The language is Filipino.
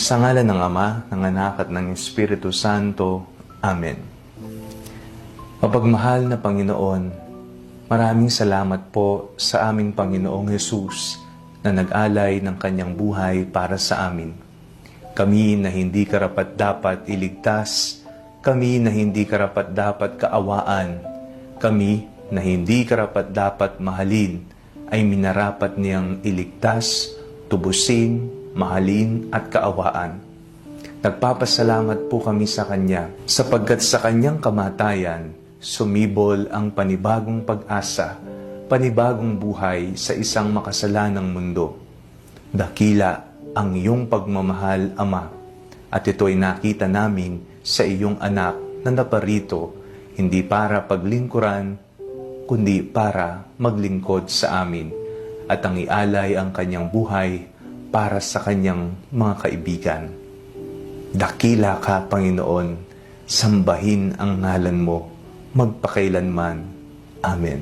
Sa ngalan ng Ama, ng Anak at ng Espiritu Santo. Amen. Mapagmahal na Panginoon, maraming salamat po sa aming Panginoong Hesus na nag-alay ng kanyang buhay para sa amin. Kami na hindi karapat-dapat iligtas, kami na hindi karapat-dapat kaawaan, kami na hindi karapat-dapat mahalin, ay minarapat niyang iligtas, tubusin, mahalin at kaawaan. Nagpapasalamat po kami sa Kanya sapagkat sa Kanyang kamatayan, sumibol ang panibagong pag-asa, panibagong buhay sa isang makasalanang mundo. Dakila ang iyong pagmamahal, Ama, at ito'y nakita namin sa iyong anak na naparito, hindi para paglingkuran, kundi para maglingkod sa amin, at ang ialay ang kanyang buhay para sa kanyang mga kaibigan. Dakila ka, Panginoon, sambahin ang ngalan mo, magpakailanman. Amen.